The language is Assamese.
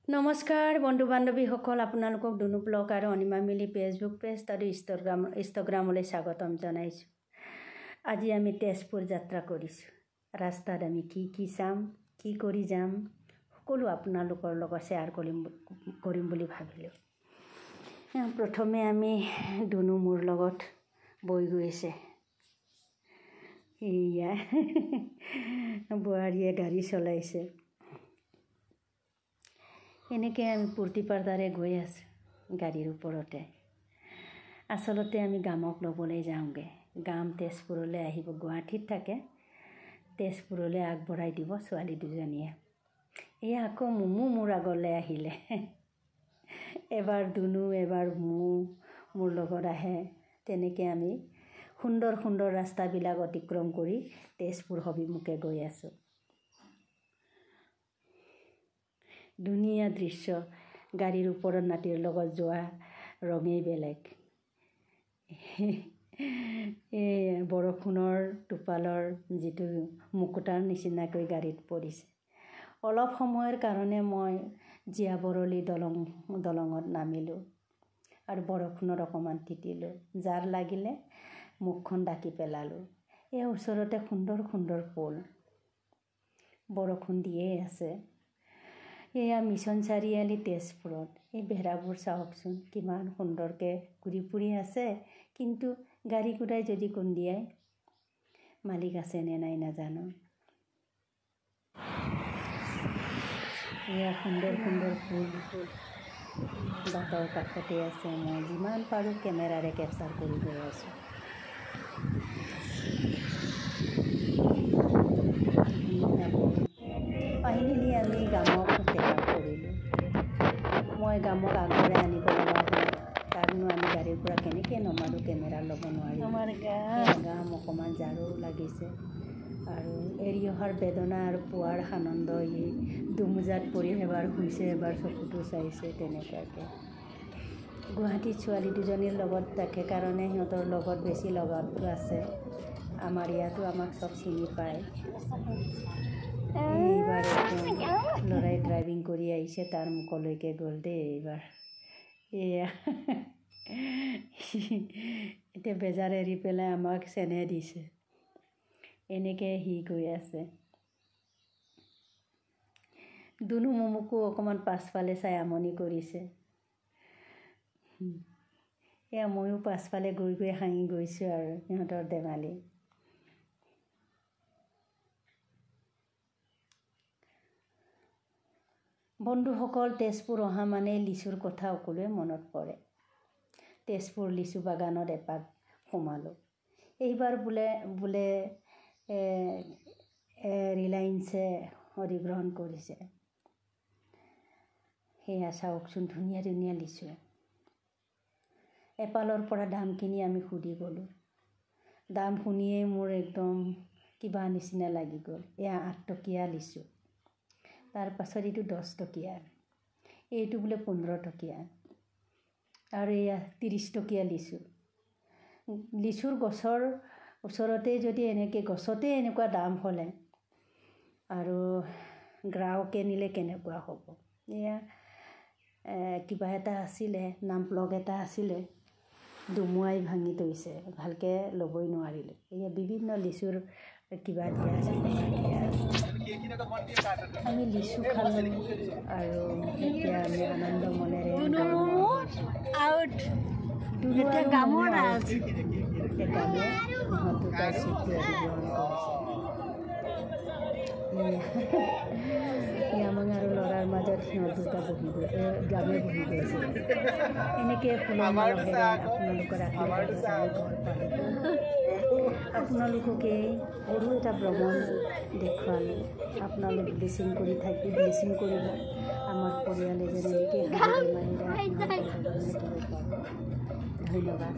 নমস্কাৰ বন্ধু বান্ধৱীসকল, আপোনালোকক দুনু ব্লগ আৰু অনিমা মিলি ফেচবুক পেজ আৰু ইনষ্টাগ্ৰামলৈ স্বাগতম জনাইছোঁ। আজি আমি তেজপুৰ যাত্ৰা কৰিছোঁ। ৰাস্তাত আমি কি চাম, কি কৰি যাম, সকলো আপোনালোকৰ লগত শ্বেয়াৰ কৰিম বুলি ভাবিলোঁ। প্ৰথমে আমি দুনু মোৰ লগত বৈ গৈছে। এয়া বোৱাৰীয়ে গাড়ী চলাইছে। এনেকৈ আমি ফূৰ্তি পাৰ্তাৰে গৈ আছোঁ গাড়ীৰ ওপৰতে। আচলতে আমি গামক ল'বলৈ যাওঁগৈ। গাম তেজপুৰলৈ আহিব, গুৱাহাটীত থাকে, তেজপুৰলৈ আগবঢ়াই দিব ছোৱালী দুজনীয়ে। এয়া আকৌ মোৰ আগলৈ আহিলে। এবাৰ দুনু এবাৰ মোৰ লগত আহে। তেনেকৈ আমি সুন্দৰ সুন্দৰ ৰাস্তাবিলাক অতিক্ৰম কৰি তেজপুৰ অভিমুখে গৈ আছোঁ। ধুনীয়া দৃশ্য, গাড়ীৰ ওপৰত নাতিৰ লগত যোৱা ৰঙেই বেলেগ। এই বৰষুণৰ টোপালৰ যিটো মুকুতাৰ নিচিনাকৈ গাড়ীত পৰিছে। অলপ সময়ৰ কাৰণে মই জীয়াবৰলী দলঙত নামিলোঁ আৰু বৰষুণত অকণমান তিতিলোঁ। জাৰ লাগিলে মুখখন ঢাকি পেলালোঁ। এই ওচৰতে সুন্দৰ সুন্দৰ ফুল, বৰষুণ দিয়েই আছে। এয়া মিছন চাৰিআলি তেজপুৰত। এই বেৰাবোৰ চাওকচোন, কিমান সুন্দৰকৈ ঘূৰি ফুৰি আছে। কিন্তু গাড়ী ঘূৰাই যদি খুন্দিয়াই, মালিক আছে নে নাই নাজানো। এয়া সুন্দৰ সুন্দৰ ফুল বাটৰ কাষতে আছে। মই যিমান পাৰোঁ কেমেৰাৰে কেপচাৰ কৰি গৈ আছোঁ। ফাইনেলি আমি গামক টেক কৰিলোঁ। মই গামক আগবঢ়াই আনিব লগা হ'ল। তাৰনো আমি গাড়ীৰ পৰা কেনেকৈ নমাৰোঁ, কেমেৰা ল'ব নোৱাৰিম। গাম অকণমান জাৰো লাগিছে আৰু এৰি অহাৰ বেদনা আৰু পোৱাৰ আনন্দ। ই দুমোজাত পৰি এবাৰ শুইছে, এবাৰ চকুটো চাইছে। তেনেকুৱাকৈ গুৱাহাটীত ছোৱালী দুজনীৰ লগত থাকে কাৰণে সিহঁতৰ লগত বেছি লগাটো আছে। আমাৰ ইয়াতো আমাক চব চিনি পায়। এইবাৰ ল'ৰাই ড্ৰাইভিং কৰি আহিছে, তাৰ মুখলৈকে গ'ল দেই এইবাৰ। এয়া এতিয়া বেজাৰ এৰি পেলাই আমাক চেনেহ দিছে। এনেকৈ সি গৈ আছে। দুনু মোকো অকণমান পাছফালে চাই আমনি কৰিছে। এয়া ময়ো পাছফালে গৈ গৈ হাঁহি গৈছোঁ আৰু সিহঁতৰ ধেমালি। বন্ধুসকল, তেজপুৰ অহা মানে লিচুৰ কথা সকলোৱে মনত পৰে। তেজপুৰ লিচু বাগানত এপাক সোমালোঁ। এইবাৰ বোলে ৰিলায়েন্সে অধিগ্ৰহণ কৰিছে। সেয়া চাওকচোন, ধুনীয়া ধুনীয়া লিচু। এপালৰ পৰা দামখিনি আমি সুধি গ'লোঁ। দাম শুনিয়েই মোৰ একদম কিবা নিচিনা লাগি গ'ল। এয়া 8 টকীয়া লিচু, তাৰপাছত এইটো 10 টকীয়া, এইটো বোলে 15 টকীয়া আৰু এয়া 30 টকীয়া লিচু। লিচুৰ গছৰ ওচৰতে যদি গছতে এনেকুৱা দাম হ'লে আৰু গ্ৰাহকে নিলে কেনেকুৱা হ'ব। এয়া কিবা এটা আছিলে, নাম প্লগ এটা আছিলে, দুমুৱাই ভাঙি থৈছে, ভালকৈ ল'বই নোৱাৰিলোঁ। এয়া বিভিন্ন লিচুৰ কিবা দিয়া আছে। আমি লিচু খালোঁ আৰু এতিয়া আমি আনন্দ মনেৰে গামক আৰু ল'ৰাৰ মাজত সিহঁত দুটা গামে বহি গৈছে। এনেকৈ ফুলৰ মালহেৰে আপোনালোকৰ আশীৰ্বাদত আমি ঘৰ পালোঁ। আপোনালোককে সৰু এটা ভ্ৰমণ দেখুৱালোঁ। আপোনালোক ব্লেচিং কৰিব। আমাৰ পৰিয়ালে যেন এনেকৈ ধন্যবাদ।